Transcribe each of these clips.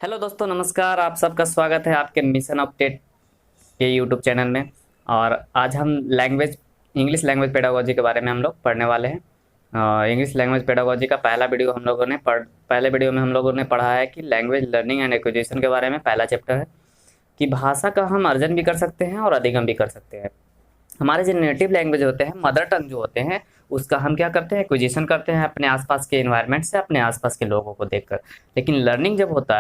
Hello दोस्तों, नमस्कार। आप सबका स्वागत है आपके मिशन अपडेट के यूट्यूब चैनल में। और आज हम इंग्लिश लैंग्वेज पेडागोजी के बारे में हम लोग पढ़ने वाले हैं। इंग्लिश लैंग्वेज पेडागोजी का पहले वीडियो में हम लोगों ने पढ़ा है कि लैंग्वेज लर्निंग एंड एक्विजिशन के बारे में। पहला चैप्टर है कि भाषा का हम अर्जन भी कर सकते हैं और अधिगम भी कर सकते हैं। हमारे जो नेटिव लैंग्वेज होते हैं, मदर टंग जो होते हैं, उसका हम क्या करते हैं, एक्विजिशन करते हैं अपने आसपास के इन्वायरमेंट से, अपने आसपास के लोगों को देखकर। लेकिन लर्निंग जब होता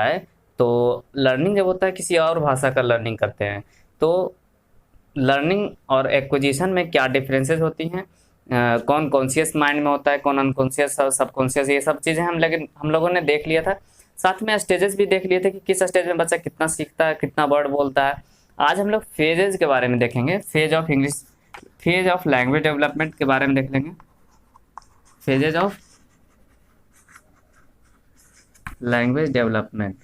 है किसी और भाषा का लर्निंग करते हैं। तो लर्निंग और एक्विजिशन में क्या डिफरेंसेस होती हैं, कौन कॉन्शियस माइंड में होता है, कौन अनकॉन्शियस और सबकॉन्शियस, ये सब चीज़ें हम लोगों ने देख लिया था। साथ में स्टेजेस भी देख लिए थे कि किस स्टेज में बच्चा कितना सीखता है, कितना वर्ड बोलता है। आज हम लोग फेजेज के बारे में देखेंगे, फेज ऑफ लैंग्वेज डेवलपमेंट के बारे में देख लेंगे। Phases of language development.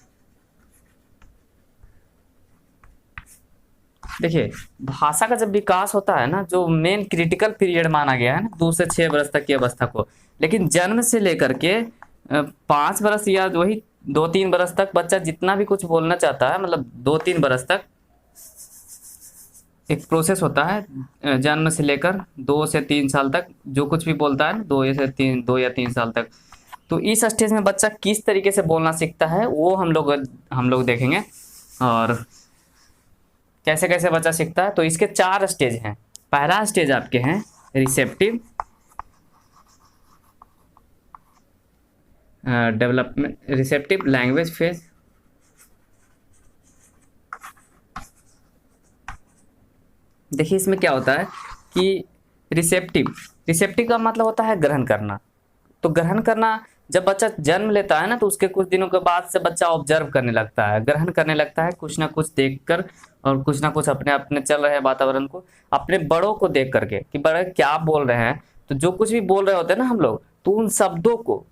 देखिए, भाषा का जब विकास होता है ना, जो मेन क्रिटिकल पीरियड माना गया है ना, 2 से 6 वर्ष तक की अवस्था को। लेकिन जन्म से लेकर के 5 वर्ष या वही 2-3 वर्ष तक बच्चा जितना भी कुछ बोलना चाहता है, मतलब 2-3 वर्ष तक एक प्रोसेस होता है। जन्म से लेकर 2 से 3 साल तक जो कुछ भी बोलता है ना, 2 या 3 साल तक। तो इस स्टेज में बच्चा किस तरीके से बोलना सीखता है वो हम लोग देखेंगे। और कैसे कैसे बच्चा सीखता है, तो इसके 4 स्टेज हैं। पहला स्टेज आपके हैं receptive development, receptive language phase. देखिए, इसमें क्या होता है कि रिसेप्टिव का मतलब होता है ग्रहण करना। तो ग्रहण करना, जब बच्चा जन्म लेता है ना, तो उसके कुछ दिनों के बाद से बच्चा ऑब्जर्व करने लगता है, ग्रहण करने लगता है, कुछ ना कुछ देखकर और कुछ ना कुछ अपने अपने चल रहे वातावरण को, अपने बड़ों को देख करके कि बड़े क्या बोल रहे हैं। तो जो कुछ भी बोल रहे होते हैं ना हम लोग, तो उन शब्दों को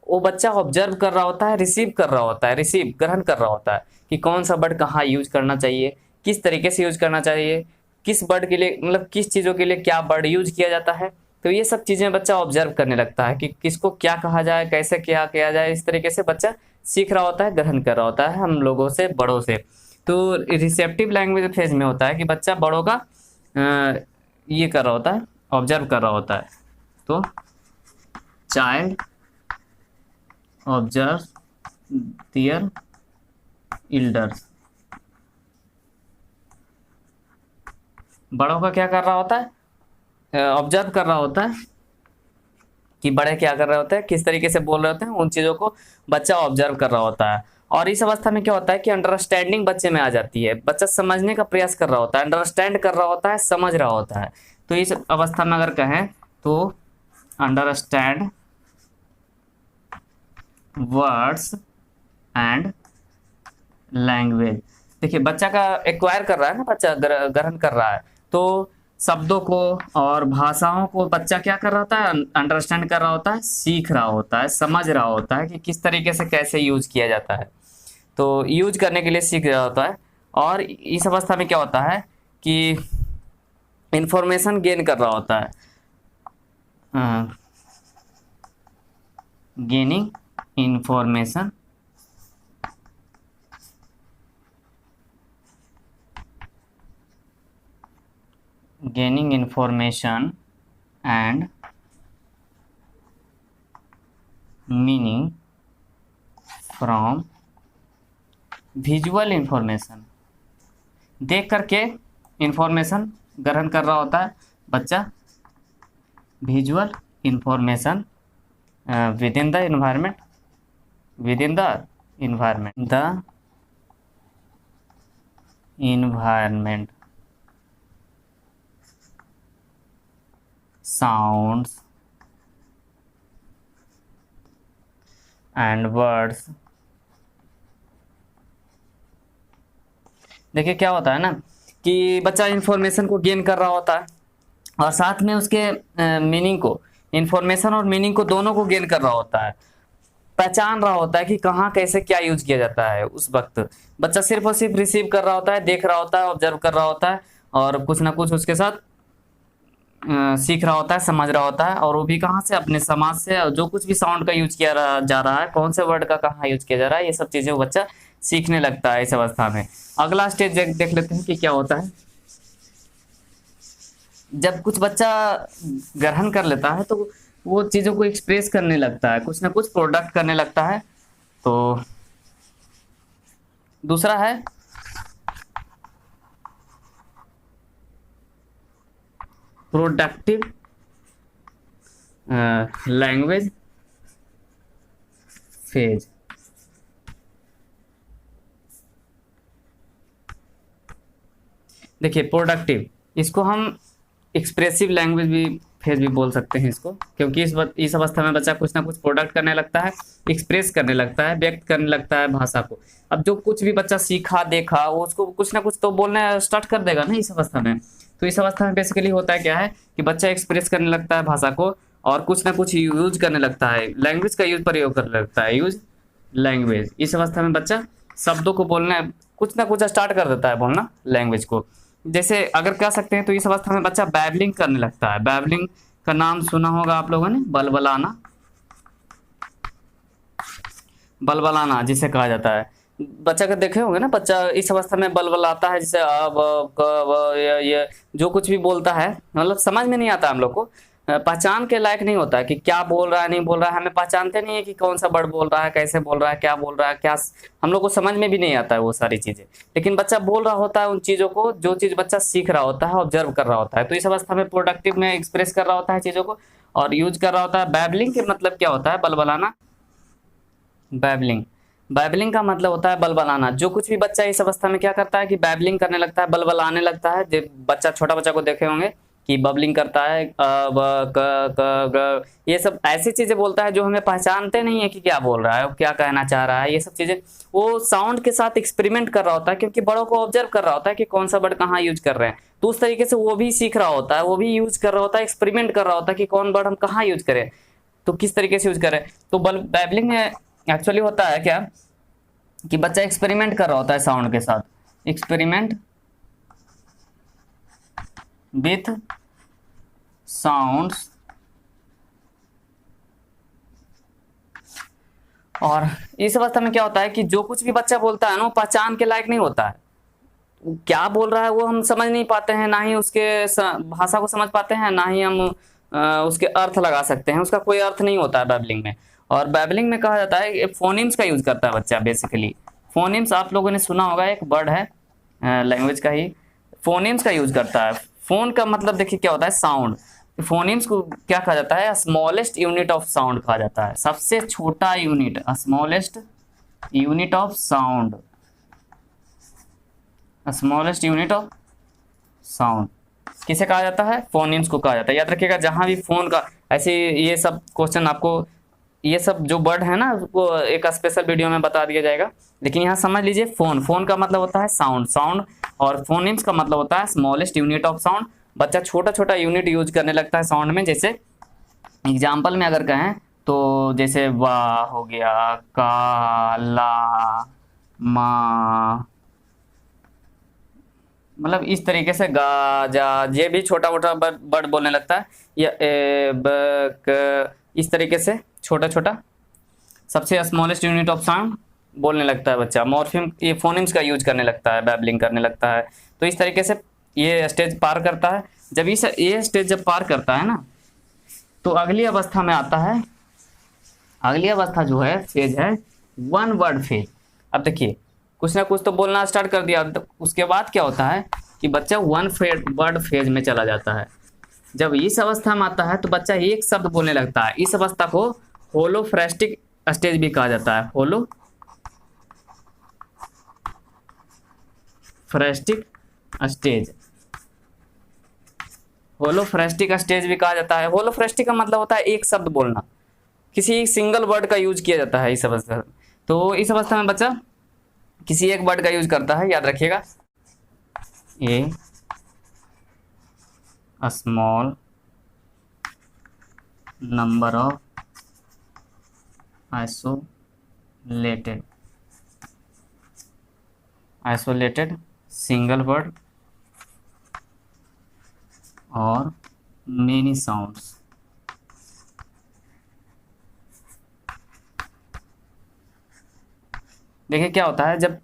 वो बच्चा ऑब्जर्व कर रहा होता है, रिसीव कर रहा होता है, ग्रहण कर रहा होता है कि कौन सा वर्ड कहाँ यूज करना चाहिए, किस तरीके से यूज करना चाहिए, किस वर्ड के लिए, मतलब किस चीज़ों के लिए क्या वर्ड यूज किया जाता है। तो ये सब चीज़ें बच्चा ऑब्जर्व करने लगता है कि किसको क्या कहा जाए, कैसे क्या किया जाए। इस तरीके से बच्चा सीख रहा होता है, ग्रहण कर रहा होता है हम लोगों से, बड़ों से। तो रिसेप्टिव लैंग्वेज फेज में होता है कि बच्चा बड़ों का ये कर रहा होता है, ऑब्जर्व कर रहा होता है। तो चाइल्ड ऑब्जर्व देयर एल्डर्स, बड़ों का क्या कर रहा होता है, ऑब्जर्व कर रहा होता है कि बड़े क्या कर रहे होते हैं, किस तरीके से बोल रहे होते हैं, उन चीज़ों को बच्चा ऑब्जर्व कर रहा होता है। और इस अवस्था में क्या होता है कि अंडरस्टैंडिंग बच्चे में आ जाती है, बच्चा समझने का प्रयास कर रहा होता है, अंडरस्टैंड कर रहा होता है, समझ रहा होता है। तो इस अवस्था में अगर कहें तो अंडरस्टैंड वर्ड्स एंड लैंग्वेज। देखिए, बच्चा का एक्वायर कर रहा है ना, बच्चा ग्रहण कर रहा है, तो शब्दों को और भाषाओं को बच्चा क्या कर रहा होता है, अंडरस्टैंड कर रहा होता है, सीख रहा होता है, समझ रहा होता है कि किस तरीके से कैसे यूज किया जाता है। तो यूज करने के लिए सीख रहा होता है। और इस अवस्था में क्या होता है कि इंफॉर्मेशन गेन कर रहा होता है, gaining information, gaining information and meaning from visual information। देख करके इंफॉर्मेशन ग्रहण कर रहा होता है बच्चा, visual information with in the environment, the environment, sounds and words। देखिए, क्या होता है ना कि बच्चा इंफॉर्मेशन को गेन कर रहा होता है और साथ में उसके मीनिंग को, इंफॉर्मेशन और मीनिंग को दोनों को गेन कर रहा होता है, पहचान रहा होता है कि कहाँ कैसे क्या यूज किया जाता है। उस वक्त बच्चा सिर्फ और सिर्फ रिसीव कर रहा होता है, देख रहा होता है, ऑब्जर्व कर रहा होता है और कुछ ना कुछ उसके साथ सीख रहा होता है, समझ रहा होता है। और वो भी कहाँ से, अपने समाज से। जो कुछ भी साउंड का यूज किया जा रहा है, कौन से वर्ड का कहाँ यूज किया जा रहा है, ये सब चीज़ें वो बच्चा सीखने लगता है इस अवस्था में। अगला स्टेज देख लेते हैं कि क्या होता है। जब कुछ बच्चा ग्रहण कर लेता है तो वो चीज़ों को एक्सप्रेस करने लगता है, कुछ ना कुछ प्रोडक्ट करने लगता है। तो दूसरा है प्रोडक्टिव लैंग्वेज फेज। देखिए प्रोडक्टिव, इसको हम एक्सप्रेसिव लैंग्वेज भी फेज भी बोल सकते हैं इसको, क्योंकि इस अवस्था में बच्चा कुछ ना कुछ प्रोडक्ट करने लगता है, एक्सप्रेस करने लगता है, व्यक्त करने लगता है भाषा को। अब जो कुछ भी बच्चा सीखा देखा वो उसको कुछ ना कुछ तो बोलने स्टार्ट कर देगा ना इस अवस्था में। तो इस अवस्था में बेसिकली होता है क्या है कि बच्चा एक्सप्रेस करने लगता है भाषा को और कुछ ना कुछ यूज करने लगता है, लैंग्वेज का यूज प्रयोग करने लगता है, यूज लैंग्वेज। इस अवस्था में बच्चा शब्दों को बोलना कुछ ना कुछ स्टार्ट कर देता है बोलना लैंग्वेज को। जैसे अगर कह सकते हैं तो इस अवस्था में बच्चा बैबलिंग करने लगता है। बैबलिंग का नाम सुना होगा आप लोगों ने, बलबलाना, बलबलाना जिसे कहा जाता है। बच्चा का देखे होंगे ना, बच्चा इस अवस्था में बलबलाता है, जैसे अब क ये जो कुछ भी बोलता है मतलब समझ में नहीं आता हम लोग को, पहचान के लायक नहीं होता है कि क्या बोल रहा है नहीं बोल रहा है, हमें पहचानते नहीं है कि कौन सा वर्ड बोल रहा है, कैसे बोल रहा है, क्या बोल रहा है, क्या हम लोग को समझ में भी नहीं आता है वो सारी चीजें। लेकिन बच्चा बोल रहा होता है उन चीजों को जो चीज बच्चा सीख रहा होता है, ऑब्जर्व कर रहा होता है। तो इस अवस्था में प्रोडक्टिव में एक्सप्रेस कर रहा होता है चीजों को और यूज कर रहा होता है। बैबलिंग के मतलब क्या होता है, बलबलाना। बैबलिंग, बैबलिंग का मतलब होता है बलबलाना। जो कुछ भी बच्चा इस अवस्था में क्या करता है कि बैबलिंग करने लगता है, बलबलाने लगता है। जब बच्चा छोटा बच्चा को देखे होंगे कि बबलिंग करता है, अ ब क क ग, ये सब ऐसी चीजें बोलता है जो हमें पहचानते नहीं है कि क्या बोल रहा है, क्या कहना चाह रहा है। ये सब चीजें वो साउंड के साथ एक्सपेरिमेंट कर रहा होता है, क्योंकि बड़ों को ऑब्जर्व कर रहा होता है कि कौन सा वर्ड कहाँ यूज कर रहे हैं। तो उस तरीके से वो भी सीख रहा होता है, वो भी यूज कर रहा होता है, एक्सपेरिमेंट कर रहा होता है कि कौन वर्ड हम कहाँ यूज करें, तो किस तरीके से यूज करें। तो बैबलिंग में एक्चुअली होता है क्या कि बच्चा एक्सपेरिमेंट कर रहा होता है साउंड के साथ, एक्सपेरिमेंट विथ साउंड्स। और इस अवस्था में क्या होता है कि जो कुछ भी बच्चा बोलता है ना वो पहचान के लायक नहीं होता है। क्या बोल रहा है वो हम समझ नहीं पाते हैं, ना ही उसके भाषा को समझ पाते हैं, ना ही हम उसके अर्थ लगा सकते हैं। उसका कोई अर्थ नहीं होता है बैबलिंग में। और बैबलिंग में कहा जाता है फोनिम्स का यूज करता है बच्चा बेसिकली। फोनिम्स आप लोगों ने सुना होगा, एक वर्ड है लैंग्वेज का ही, फोनिम्स का यूज करता है। फोन का मतलब देखिए क्या होता है, साउंड। फोनिम्स को क्या कहा जाता है, स्मॉलेस्ट यूनिट ऑफ साउंड कहा जाता है, सबसे छोटा unit, smallest unit of sound, smallest unit of sound किसे कहा जाता है, फोनिम्स को कहा जाता है। याद रखिएगा जहां भी फोन का ऐसे ये सब क्वेश्चन आपको, ये सब जो वर्ड है ना वो एक स्पेशल वीडियो में बता दिया जाएगा, लेकिन यहाँ समझ लीजिए फोन का मतलब होता है साउंड, और फोनिम्स का मतलब होता है स्मॉलेस्ट यूनिट ऑफ साउंड। बच्चा छोटा छोटा यूनिट यूज करने लगता है साउंड में। जैसे एग्जाम्पल में अगर कहें तो जैसे वाह हो गया, का, ला, मा, मतलब इस तरीके से गा, जा, ये भी छोटा मोटा वर्ड बोलने लगता है, या ए, ब, क, इस तरीके से छोटा छोटा सबसे स्मॉलेस्ट यूनिट ऑफ साउंड बोलने लगता है बच्चा। मॉर्फिम, ये फोनिम्स का यूज करने लगता है, बैबलिंग करने लगता है। तो इस तरीके से ये स्टेज पार करता है। जब ये स्टेज जब पार करता है ना तो अगली अवस्था में आता है, अगली अवस्था जो है फेज है वन वर्ड फेज। अब देखिए कुछ ना कुछ तो बोलना स्टार्ट कर दिया, तो उसके बाद क्या होता है कि बच्चा वन वर्ड फेज में चला जाता है। जब इस अवस्था में आता है तो बच्चा एक शब्द बोलने लगता है। इस अवस्था को होलोफ्रेस्टिक स्टेज भी कहा जाता है, होलोफ्रेस्टिक स्टेज, होलोफ्रेस्टिक स्टेज भी कहा जाता है। होलोफ्रेस्टिक का मतलब होता है एक शब्द बोलना, किसी सिंगल वर्ड का यूज किया जाता है इस अवस्था। तो इस अवस्था में बच्चा किसी एक वर्ड का यूज करता है, याद रखिएगा, a small number of isolated single word और मेनी साउंड्स। देखिए क्या होता है, जब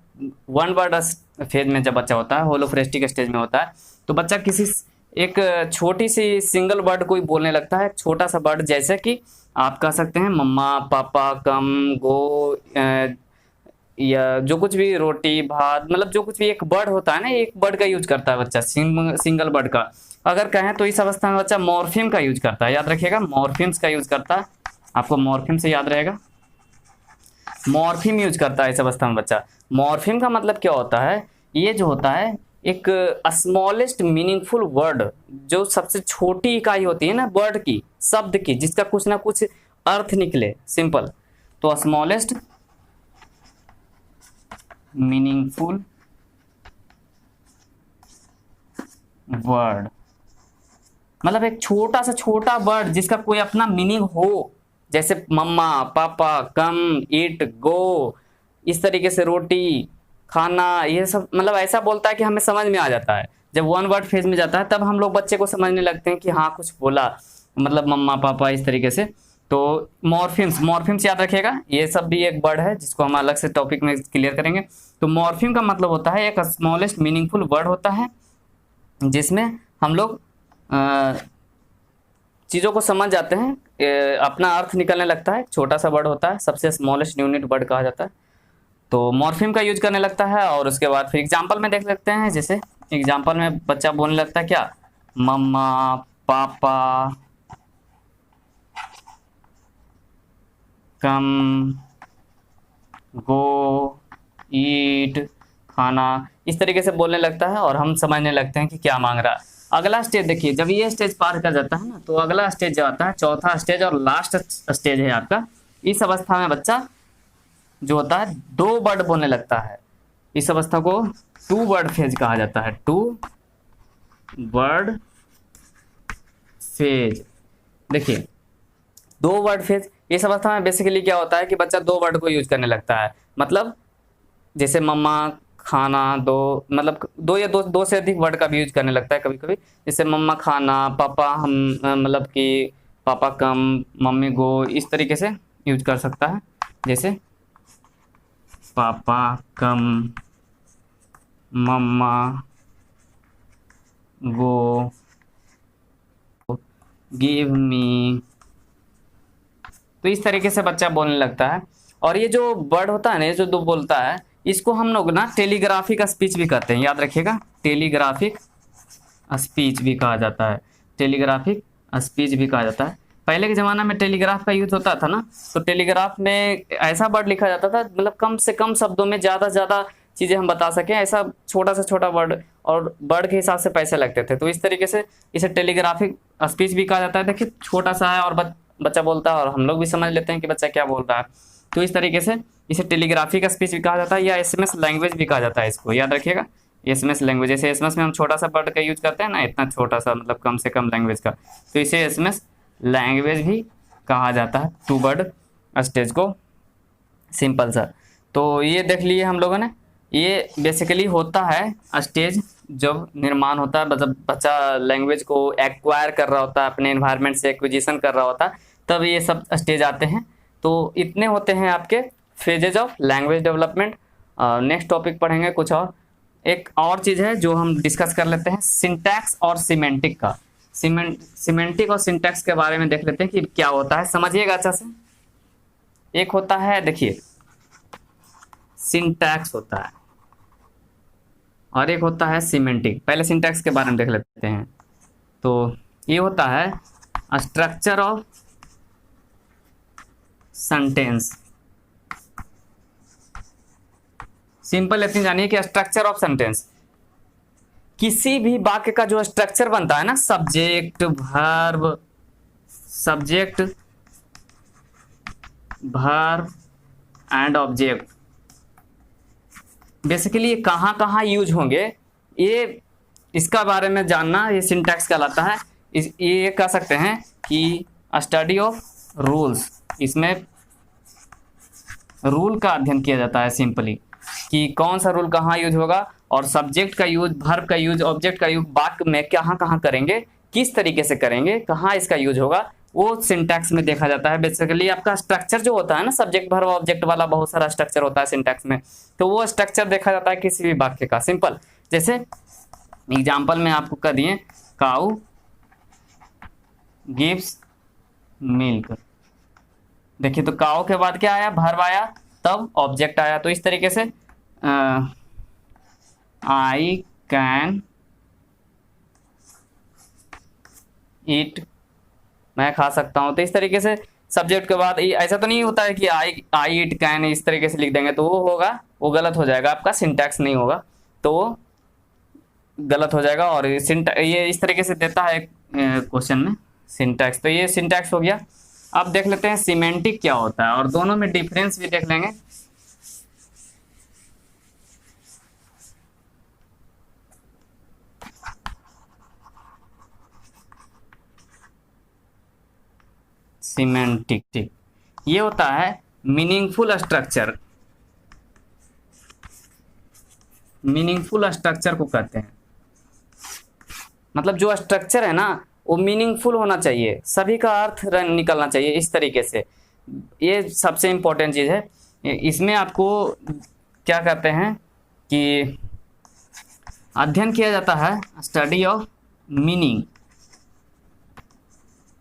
वन वर्ड फेज में जब बच्चा होता है, होलोफ्रेस्टिक स्टेज में होता है, तो बच्चा किसी एक छोटी सी सिंगल वर्ड कोई बोलने लगता है, छोटा सा वर्ड, जैसे कि आप कह सकते हैं मम्मा, पापा, कम, गो, या जो कुछ भी, रोटी, भात, मतलब जो कुछ भी एक वर्ड होता है ना, एक वर्ड का यूज करता है बच्चा, सिंगल वर्ड का। अगर कहें तो इस अवस्था में बच्चा मॉर्फिम का यूज करता है, याद रखिएगा, मॉर्फिम्स का यूज करता है, आपको मॉर्फिम से याद रहेगा, मॉर्फिम यूज करता है इस अवस्था में बच्चा। मॉर्फिम का मतलब क्या होता है, ये जो होता है एक स्मॉलेस्ट मीनिंगफुल वर्ड, जो सबसे छोटी इकाई होती है ना वर्ड की, शब्द की, जिसका कुछ ना कुछ अर्थ निकले, सिंपल। तो स्मॉलेस्ट मीनिंगफुल वर्ड मतलब एक छोटा सा छोटा वर्ड जिसका कोई अपना मीनिंग हो, जैसे मम्मा, पापा, कम, ईट, गो, इस तरीके से रोटी, खाना, ये सब मतलब ऐसा बोलता है कि हमें समझ में आ जाता है। जब वन वर्ड फेज में जाता है तब हम लोग बच्चे को समझने लगते हैं कि हाँ कुछ बोला, मतलब मम्मा, पापा, इस तरीके से। तो मॉर्फिम्स, मॉर्फिम्स याद रखिएगा, ये सब भी एक वर्ड है जिसको हम अलग से टॉपिक में क्लियर करेंगे। तो मॉर्फिम का मतलब होता है एक स्मॉलेस्ट मीनिंगफुल वर्ड होता है, जिसमें हम लोग चीज़ों को समझ जाते हैं, अपना अर्थ निकलने लगता है, छोटा सा वर्ड होता है, सबसे स्मॉलेस्ट यूनिट वर्ड कहा जाता है। तो मॉर्फिम का यूज करने लगता है, और उसके बाद फिर एग्जाम्पल में देख सकते हैं, जैसे एग्जाम्पल में बच्चा बोलने लगता है क्या, मम्मा, पापा, कम, गो, ईट, खाना, इस तरीके से बोलने लगता है, और हम समझने लगते हैं कि क्या मांग रहा है। अगला स्टेज देखिए, जब ये स्टेज पार कर जाता है ना, तो अगला स्टेज जो आता है, चौथा स्टेज और लास्ट स्टेज है आपका। इस अवस्था में बच्चा जो होता है दो वर्ड बोलने लगता है, इस अवस्था को टू वर्ड फेज कहा जाता है, टू वर्ड फेज। देखिए दो वर्ड फेज, इस अवस्था में बेसिकली क्या होता है कि बच्चा दो वर्ड को यूज करने लगता है, मतलब जैसे मम्मा, खाना, दो, मतलब दो या दो से अधिक वर्ड का भी यूज करने लगता है कभी कभी, जैसे मम्मा खाना, पापा हम, मतलब कि पापा कम, मम्मी गो, इस तरीके से यूज कर सकता है, जैसे पापा कम, मम्मा गो, गिव मी, तो इस तरीके से बच्चा बोलने लगता है। और ये जो वर्ड होता है ना, ये जो दो बोलता है, इसको हम लोग ना टेलीग्राफिक स्पीच भी कहते हैं, याद रखिएगा, टेलीग्राफिक स्पीच भी कहा जाता है, टेलीग्राफिक स्पीच भी कहा जाता है। पहले के ज़माना में टेलीग्राफ का यूज होता था ना, तो टेलीग्राफ में ऐसा वर्ड लिखा जाता था, मतलब कम से कम शब्दों में ज़्यादा से ज़्यादा चीज़ें हम बता सकें, ऐसा छोटा से छोटा वर्ड, और वर्ड के हिसाब से पैसे लगते थे। तो इस तरीके से इसे टेलीग्राफिक स्पीच भी कहा जाता है। देखिए छोटा सा है और बच्चा बोलता है, और हम लोग भी समझ लेते हैं कि बच्चा क्या बोल रहा है, तो इस तरीके से इसे टेलीग्राफिक स्पीच भी कहा जाता है, या एसएमएस लैंग्वेज भी कहा जाता है, इसको याद रखिएगा, एसएमएस लैंग्वेज। जैसे एसएमएस में हम छोटा सा वर्ड का यूज करते हैं ना, इतना छोटा सा, मतलब कम से कम लैंग्वेज का, तो इसे एसएमएस लैंग्वेज भी कहा जाता है, टू वर्ड स्टेज को, सिंपल सा। तो ये देख लिए हम लोगों ने, ये बेसिकली होता है स्टेज जब निर्माण होता है, मतलब बच्चा लैंग्वेज को एक्वायर कर रहा होता है, अपने एनवायरनमेंट से एक्विजिशन कर रहा होता है, तब ये सब स्टेज आते हैं। तो इतने होते हैं आपके phases of language development. Next topic पढ़ेंगे कुछ और, एक और चीज़ है जो हम डिस्कस कर लेते हैं, सिंटैक्स और सिमेंटिक का। सिमेंटिक और सिंटैक्स के बारे में देख लेते हैं कि क्या होता है, समझिएगा अच्छा से। एक होता है, देखिए सिंटैक्स होता है, और एक होता है सिमेंटिक। पहले सिंटैक्स के बारे में देख लेते हैं। तो ये होता है स्ट्रक्चर ऑफ सेंटेंस। सिंपल इतनी जानिए कि स्ट्रक्चर ऑफ सेंटेंस, किसी भी वाक्य का जो स्ट्रक्चर बनता है ना, subject, verb and object, basically ये कहाँ कहाँ यूज होंगे, ये इसका बारे में जानना, ये सिंटैक्स कहलाता है। ये कह सकते हैं कि स्टडी ऑफ रूल्स, इसमें रूल का अध्ययन किया जाता है सिंपली, कि कौन सा रूल कहाँ यूज होगा, और सब्जेक्ट का यूज, वर्ब का यूज, ऑब्जेक्ट का यूज वाक्य में कहाँ कहाँ करेंगे, किस तरीके से करेंगे, कहाँ इसका यूज होगा, वो सिंटैक्स में देखा जाता है। बेसिकली आपका स्ट्रक्चर जो होता है ना, सब्जेक्ट वर्ब ऑब्जेक्ट वाला बहुत सारा स्ट्रक्चर होता है सिंटैक्स में, तो वो स्ट्रक्चर देखा जाता है किसी भी वाक्य का। सिंपल, जैसे एग्जाम्पल में आपको कर दिए, काऊ गिव्स मिल्क। देखिए तो काऊ के बाद क्या आया, वर्ब आया, तब ऑब्जेक्ट आया। तो इस तरीके से आई कैन ईट, मैं खा सकता हूं। तो इस तरीके से सब्जेक्ट के बाद ऐसा तो नहीं होता है कि आई ईट कैन इस तरीके से लिख देंगे तो वो होगा, वो गलत हो जाएगा, आपका सिंटैक्स नहीं होगा, तो वो गलत हो जाएगा। और ये इस तरीके से देता है क्वेश्चन में सिंटैक्स। तो ये सिंटैक्स हो गया। अब देख लेते हैं सिमेंटिक क्या होता है, और दोनों में डिफरेंस भी देख लेंगे। सिमेंटिक ये होता है मीनिंगफुल स्ट्रक्चर, मीनिंगफुल स्ट्रक्चर को कहते हैं। मतलब जो स्ट्रक्चर है ना वो मीनिंगफुल होना चाहिए, सभी का अर्थ निकलना चाहिए इस तरीके से। ये सबसे इम्पोर्टेंट चीज़ है। इसमें आपको क्या कहते हैं कि अध्ययन किया जाता है, study of meaning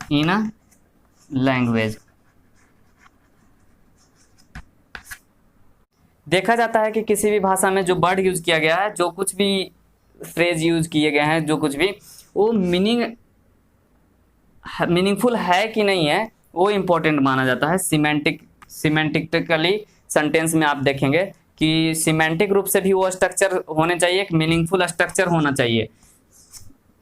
in a language. देखा जाता है कि किसी भी भाषा में जो वर्ड यूज किया गया है, जो कुछ भी फ्रेज यूज किए गए हैं, जो कुछ भी, वो मीनिंगफुल है कि नहीं है, वो इम्पोर्टेंट माना जाता है। सिमेंटिकली सेंटेंस में आप देखेंगे कि सिमेंटिक रूप से भी वो स्ट्रक्चर होने चाहिए, एक मीनिंगफुल स्ट्रक्चर होना चाहिए।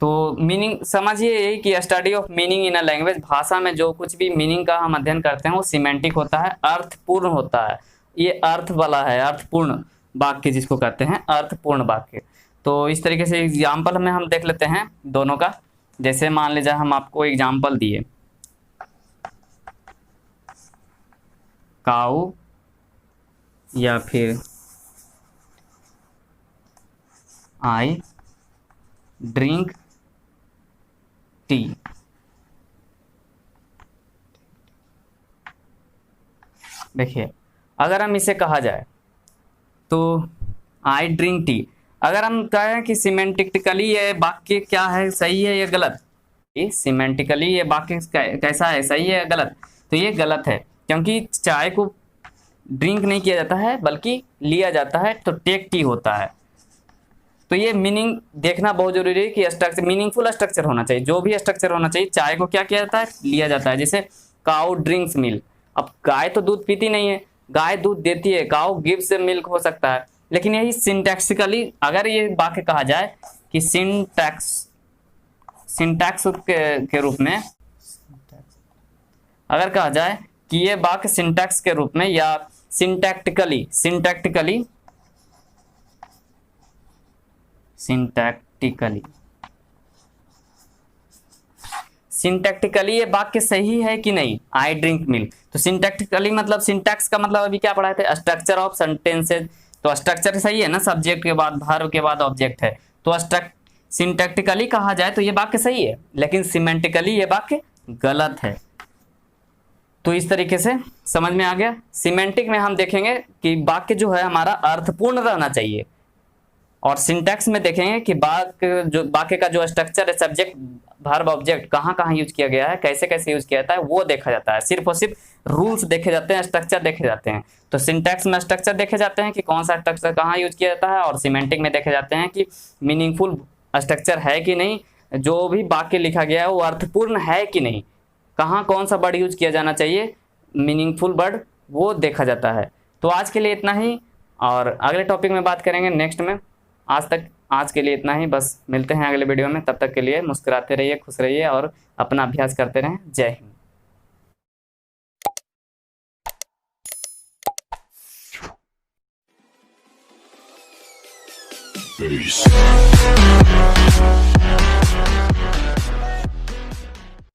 तो मीनिंग समझिए यही कि study of meaning in a language, भाषा में जो कुछ भी मीनिंग का हम अध्ययन करते हैं वो सिमेंटिक होता है, अर्थपूर्ण होता है। ये अर्थ वाला है, अर्थपूर्ण वाक्य जिसको कहते हैं, अर्थपूर्ण वाक्य। तो इस तरीके से एग्जाम्पल में हम देख लेते हैं दोनों का। जैसे मान लीजिए हम आपको एग्जाम्पल दिए, काऊ या फिर आई ड्रिंक टी। देखिए अगर हम इसे कहा जाए तो आई ड्रिंक टी, अगर हम कहें कि सिमेंटिकली ये वाक्य क्या है, सही है या गलत, सिमेंटिकली ये वाक्य कैसा है, सही है या गलत, तो ये गलत है, क्योंकि चाय को ड्रिंक नहीं किया जाता है बल्कि लिया जाता है, तो टेक टी होता है। तो ये मीनिंग देखना बहुत जरूरी है कि स्ट्रक्चर मीनिंगफुल स्ट्रक्चर होना चाहिए। जो भी स्ट्रक्चर होना चाहिए, चाय को क्या किया जाता है, लिया जाता है। जैसे काउ ड्रिंक्स मिल्क, अब गाय तो दूध पीती नहीं है, गाय दूध देती है, काउ गिव्स मिल्क हो सकता है, लेकिन यही सिंटैक्सिकली अगर ये वाक्य कहा जाए कि सिंटैक्स के रूप में, अगर कहा जाए कि ये वाक्य सिंटैक्स के रूप में या सिंटैक्टिकली ये वाक्य सही है कि नहीं, आई ड्रिंक मिल्क। तो सिंटैक्टिकली मतलब, सिंटैक्स का मतलब अभी क्या पढ़ाए थे, स्ट्रक्चर ऑफ सेंटेंसेज। तो स्ट्रक्चर सही है ना, सब्जेक्ट के बाद वर्ब के बाद ऑब्जेक्ट है, तो सिंटैक्टिकली कहा जाए तो ये वाक्य सही है, लेकिन सिमेंटिकली ये वाक्य गलत है। तो इस तरीके से समझ में आ गया। सिमेंटिक में हम देखेंगे कि वाक्य जो है हमारा अर्थपूर्ण रहना चाहिए, और सिंटैक्स में देखेंगे कि वाक्य का जो स्ट्रक्चर है, सब्जेक्ट वर्ब ऑब्जेक्ट कहाँ कहाँ यूज किया गया है, कैसे कैसे यूज किया जाता है, वो देखा जाता है। सिर्फ और सिर्फ रूल्स देखे जाते हैं, स्ट्रक्चर देखे जाते हैं। तो सिंटैक्स में स्ट्रक्चर देखे जाते हैं कि कौन सा स्ट्रक्चर कहाँ यूज किया जाता है, और सिमेंटिक में देखे जाते हैं कि मीनिंगफुल स्ट्रक्चर है कि नहीं, जो भी वाक्य लिखा गया है वो अर्थपूर्ण है कि नहीं, कहाँ कौन सा वर्ड यूज किया जाना चाहिए, मीनिंगफुल वर्ड, वो देखा जाता है। तो आज के लिए इतना ही, और अगले टॉपिक में बात करेंगे नेक्स्ट में। आज के लिए इतना ही, बस मिलते हैं अगले वीडियो में। तब तक के लिए मुस्कुराते रहिए, खुश रहिए और अपना अभ्यास करते रहें। जय हिंद।